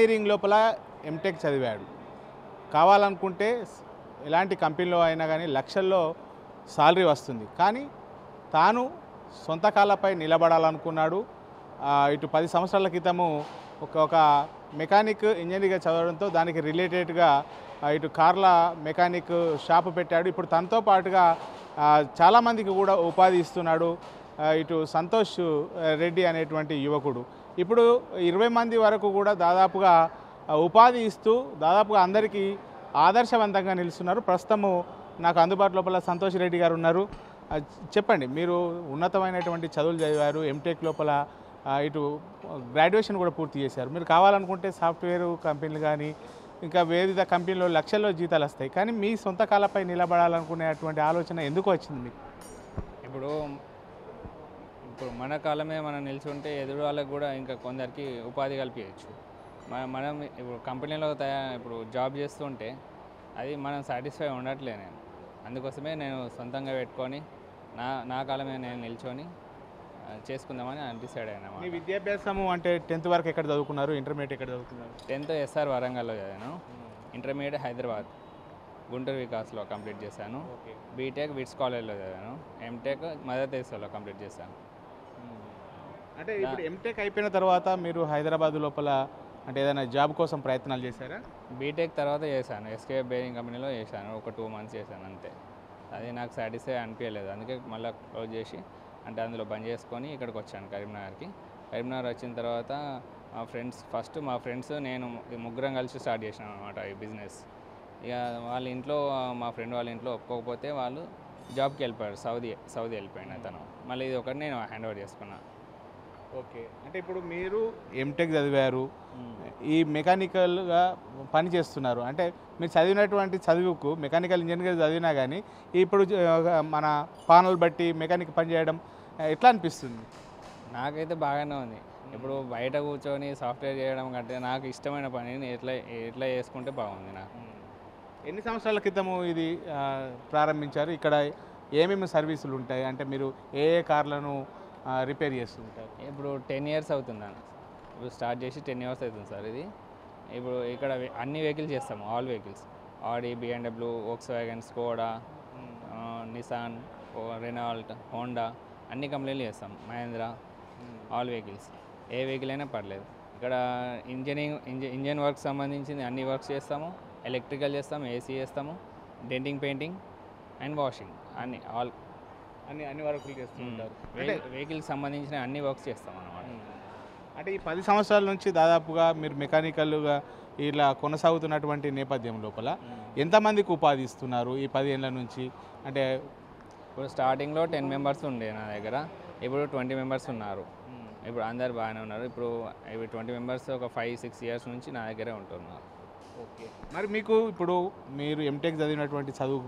Engineering లోపల MTech చదివాడు. కావాలనుకుంటే ఎలాంటి కంపెనీలో అయినా కానీ లక్షల్లో సాలరీ వస్తుంది. కానీ తాను సొంత కాళ్ళపై నిలబడాలనుకున్నాడు. ఇటు 10 సంవత్సరాల క్రితము ఒక మెకానిక్ ఇంజనీరింగ్గా చదవడంతో దానికి రిలేటెడ్గా ఇటు కార్ల మెకానిక్ షాపు పెట్టాడు. ఇప్పుడు తనతో పాటుగా చాలామందికి కూడా ఉపాధి ఇస్తున్నాడు. ఇటు సంతోష్ రెడ్డి అనేటువంటి యువకుడు ఇప్పుడు 20 మంది వరకు కూడా దాదాపుగా ఉపాధి ఇస్తూ దాదాపుగా అందరికీ ఆదర్శవంతంగా నిలుస్తున్నారు. ప్రస్తుతము నాకు అందుబాటులో సంతోష్ రెడ్డి గారు ఉన్నారు. చెప్పండి, మీరు ఉన్నతమైనటువంటి చదువులు చదివారు, ఎంటెక్ లోపల ఇటు గ్రాడ్యుయేషన్ కూడా పూర్తి చేశారు. మీరు కావాలనుకుంటే సాఫ్ట్వేర్ కంపెనీలు కానీ ఇంకా వివిధ కంపెనీలో లక్షల్లో జీతాలు వస్తాయి. కానీ మీ సొంత కాళ్ళపై నిలబడాలనుకునేటువంటి ఆలోచన ఎందుకు వచ్చింది మీకు? ఇప్పుడు మన కాలమే మనం నిల్చుంటే ఎదురు వాళ్ళకి కూడా ఇంకా కొందరికి ఉపాధి కల్పించవచ్చు. మనం ఇప్పుడు కంపెనీలో ఇప్పుడు జాబ్ చేస్తుంటే అది మనం సాటిస్ఫై ఉండట్లే. నేను అందుకోసమే నేను సొంతంగా పెట్టుకొని నా కాలమే నేను నిల్చొని చేసుకుందామని డిసైడ్ అయినా. మీ విద్యాభ్యాసము అంటే 10th వరకు ఎక్కడ చదువుకున్నారు? ఇంటర్మీడియట్ ఎక్కడ చదువుకున్నారు? 10th ఎస్ఆర్ వరంగల్లో చదివాను. ఇంటర్మీడియట్ హైదరాబాద్ గుంటూరు వికాస్లో కంప్లీట్ చేశాను. బీటెక్ విట్స్ కాలేజ్లో చదివాను. ఎంటెక్ మదర్ తెరిసాలో కంప్లీట్ చేశాను. అంటే ఇప్పుడు ఎంటెక్ అయిపోయిన తర్వాత మీరు హైదరాబాద్ లోపల అంటే ఏదైనా జాబ్ కోసం ప్రయత్నాలు చేశారా? బీటెక్ తర్వాత చేశాను. ఎస్కే బేరింగ్ కంపెనీలో చేశాను. ఒక 2 months చేశాను అంతే. అది నాకు సాటిస్ఫై అనిపించలేదు. అందుకే మళ్ళీ క్లోజ్ చేసి అంటే అందులో బంద్ చేసుకొని ఇక్కడికి వచ్చాను కరీంనగర్కి. కరీంనగర్ వచ్చిన తర్వాత మా ఫ్రెండ్స్ నేను ముగ్గురం కలిసి స్టార్ట్ చేసినాం అనమాట ఈ బిజినెస్. ఇక వాళ్ళ ఇంట్లో మా ఫ్రెండ్ వాళ్ళ ఇంట్లో ఒప్పుకోకపోతే వాళ్ళు జాబ్కి వెళ్ళిపోయారు. సౌదీ వెళ్ళిపోయాను అతను. మళ్ళీ ఇది ఒకటి నేను హ్యాండ్ ఓవర్ చేసుకున్నాను. ఓకే, అంటే ఇప్పుడు మీరు ఎంటెక్ చదివారు, ఈ మెకానికల్గా పని చేస్తున్నారు. అంటే మీరు చదివినటువంటి చదువుకు మెకానికల్ ఇంజనీర్ చదివినా కానీ ఇప్పుడు మన పానల్ బట్టి మెకానిక్ పని చేయడం ఎట్లా అనిపిస్తుంది? నాకైతే బాగానే ఉంది. ఇప్పుడు బయట కూర్చొని సాఫ్ట్వేర్ చేయడం కంటే నాకు ఇష్టమైన పనిని ఎట్లా చేసుకుంటే బాగుంది నాకు. ఎన్ని సంవత్సరాల క్రితము ఇది ప్రారంభించారు? ఇక్కడ ఏమేమి సర్వీసులు ఉంటాయి? అంటే మీరు ఏ కార్లను రిపేర్ చేస్తుంటారు? ఇప్పుడు 10 years అవుతుందని. ఇప్పుడు స్టార్ట్ చేసి 10 years అవుతుంది సార్. ఇది ఇప్పుడు ఇక్కడ అన్ని వెహికల్స్ చేస్తాము. All vehicles, Audi, BMW, Volkswagen, Skoda, Nissan, Renault, Honda అన్ని కంపెనీలు చేస్తాం. Mahindra, all vehicles. ఏ వెహికల్ అయినా పర్లేదు. ఇక్కడ ఇంజన్ వర్క్ సంబంధించింది అన్ని వర్క్స్ చేస్తాము. ఎలక్ట్రికల్ చేస్తాము, ఏసీ చేస్తాము, డెంటింగ్, పెయింటింగ్ అండ్ వాషింగ్ అన్ని వర్కులు చేస్తుంటారు. వెహికల్కి సంబంధించిన అన్ని వర్క్స్ చేస్తాం అన్నమాట. అంటే ఈ 10 సంవత్సరాల నుంచి దాదాపుగా మీరు మెకానికల్గా ఇలా కొనసాగుతున్నటువంటి నేపథ్యం లోపల ఎంతమందికి ఉపాధి ఇస్తున్నారు ఈ 10 ఏళ్ళ నుంచి? అంటే ఇప్పుడు స్టార్టింగ్లో 10 members ఉండే నా దగ్గర, ఇప్పుడు 20 members ఉన్నారు. ఇప్పుడు అందరు బాగానే ఉన్నారు. ఇప్పుడు 20 members ఒక 5-6 years నుంచి నా దగ్గరే ఉంటున్నారు. ఓకే, మరి మీకు ఇప్పుడు మీరు ఎంటెక్ చదివినటువంటి చదువు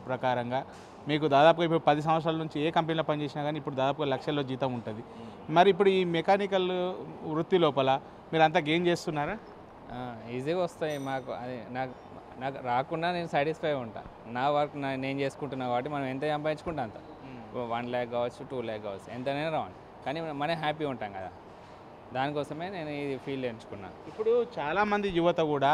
ప్రకారంగా మీకు దాదాపుగా ఇప్పుడు 10 సంవత్సరాల నుంచి ఏ కంపెనీలో పనిచేసినా కానీ ఇప్పుడు దాదాపుగా లక్షల్లో జీతం ఉంటుంది. మరి ఇప్పుడు ఈ మెకానికల్ వృత్తి లోపల మీరు అంతా గెయిన్ చేస్తున్నారా? ఈజీగా వస్తాయి మాకు. అది నాకు రాకుండా నేను సాటిస్ఫై ఉంటాను. నా వర్క్ నేను చేసుకుంటున్నా కాబట్టి మనం ఎంత సంపాదించుకుంటా అంత. 1 lakh కావచ్చు, 2 lakh కావచ్చు, ఎంతైనా రావాలి. కానీ మనం హ్యాపీ ఉంటాం కదా, దానికోసమే నేను ఈ ఫీల్డ్ ఎంచుకున్నాను. ఇప్పుడు చాలామంది యువత కూడా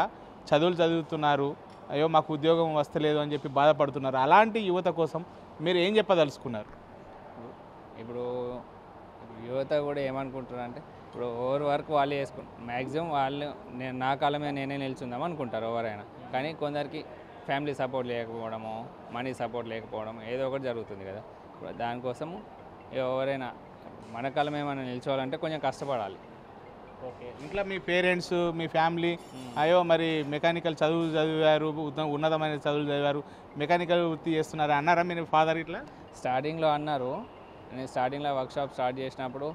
చదువులు చదువుతున్నారు, అయ్యో మాకు ఉద్యోగం వస్తలేదు అని చెప్పి బాధపడుతున్నారు. అలాంటి యువత కోసం మీరు ఏం చెప్పదలుచుకున్నారు? ఇప్పుడు యువత కూడా ఏమనుకుంటారు అంటే ఇప్పుడు ఓవర్ వర్క్ వాళ్ళే చేసుకుంటారు. మ్యాక్సిమం నా కాలమే నేనే నిల్చుందాం అనుకుంటారు ఎవరైనా. కానీ కొందరికి ఫ్యామిలీ సపోర్ట్ లేకపోవడము, మనీ సపోర్ట్ లేకపోవడం ఏదో ఒకటి జరుగుతుంది కదా. ఇప్పుడు దానికోసము ఎవరైనా మన కాలమే మనం నిల్చోవాలంటే కొంచెం కష్టపడాలి. ఓకే, ఇంట్లో మీ పేరెంట్స్, మీ ఫ్యామిలీ అయ్యో మరి మెకానికల్ చదివారు, ఉన్నతమైన చదువులు చదివారు, మెకానికల్ వృత్తి చేస్తున్నారు అన్నారా మీ ఫాదర్? ఇట్లా స్టార్టింగ్లో అన్నారు. నేను స్టార్టింగ్లో వర్క్షాప్ స్టార్ట్ చేసినప్పుడు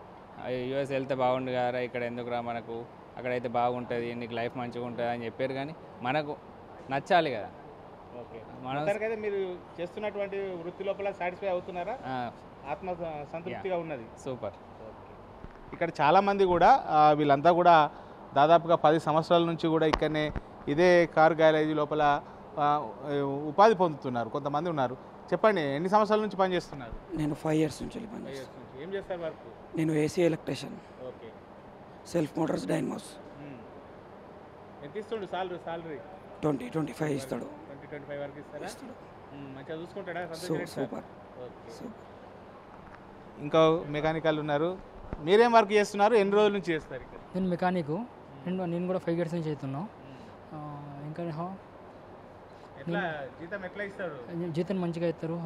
యూఎస్ వెళ్తే బాగుండు కదా, ఇక్కడ ఎందుకురా, మనకు అక్కడైతే బాగుంటుంది, నీకు లైఫ్ మంచిగా ఉంటుంది అని చెప్పారు. కానీ మనకు నచ్చాలి కదా. ఓకే, మనం మీరు చేస్తున్నటువంటి వృత్తి లోపల సాటిస్ఫై అవుతున్నారా? ఆత్మ సంతృప్తిగా ఉన్నది. సూపర్. ఇక్కడ చాలామంది కూడా వీళ్ళంతా కూడా దాదాపుగా 10 సంవత్సరాల నుంచి కూడా ఇక్కడనే ఇదే కార్ గ్యారేజీ లోపల ఉపాధి పొందుతున్నారు. కొంతమంది ఉన్నారు. చెప్పండి, ఎన్ని సంవత్సరాల నుంచి పనిచేస్తున్నారు? నేను 5 years నుంచి పనిచేస్తాను. ఏం చేస్తారు వర్క్? నేను AC electrician. Okay, self motors, dynamos. ఎంత ఇస్తుండు సాలరీ 20-25 ఇస్తాడు. 20-25 వరకు ఇస్తారా? ఇస్తాడు. మంచిగా చూసుకుంటాడా? సూపర్. ఇంకా మెకానికల్ ఉన్నారు. మీరేం వర్క్ చేస్తున్నారు? ఎన్ని రోజుల నుంచి చేస్తారు ఇక్కడ? నేను మెకానిక్. నేను కూడా 5 ఇయర్స్ నుంచి చేస్తున్నాను. ఇంకా ఎట్లా జీతం ఎట్లా ఇస్తారు? జీతం మంచిగా ఇస్తారు.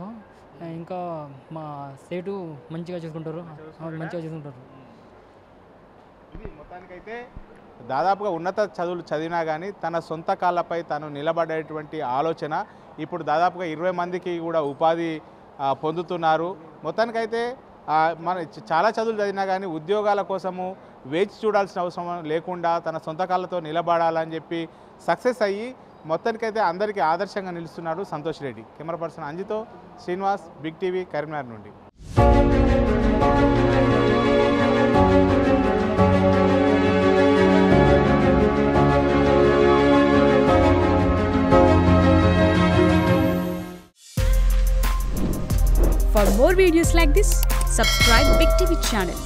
ఇంకా మా సేటు మంచిగా చూసుకుంటారు. మంచిగా చూసుకుంటారు. ఇది మొత్తానికైతే దాదాపుగా ఉన్నత చదువులు చదివినా కానీ తన సొంత కాళ్ళపై తను నిలబడేటువంటి ఆలోచన ఇప్పుడు దాదాపుగా 20 మందికి కూడా ఉపాధి పొందుతున్నారు. మొత్తానికైతే మన చాలా చదువులు చదివినా కానీ ఉద్యోగాల కోసము వేచి చూడాల్సిన అవసరం లేకుండా తన సొంత కాళ్ళతో నిలబడాలని చెప్పి సక్సెస్ అయ్యి మొత్తానికైతే అందరికీ ఆదర్శంగా నిలుస్తున్నాడు సంతోష్ రెడ్డి. కెమెరా పర్సన్ అంజితో శ్రీనివాస్, బిగ్ టీవీ, కరీంనగర్ నుండి. For more videos like this, subscribe Big TV channel.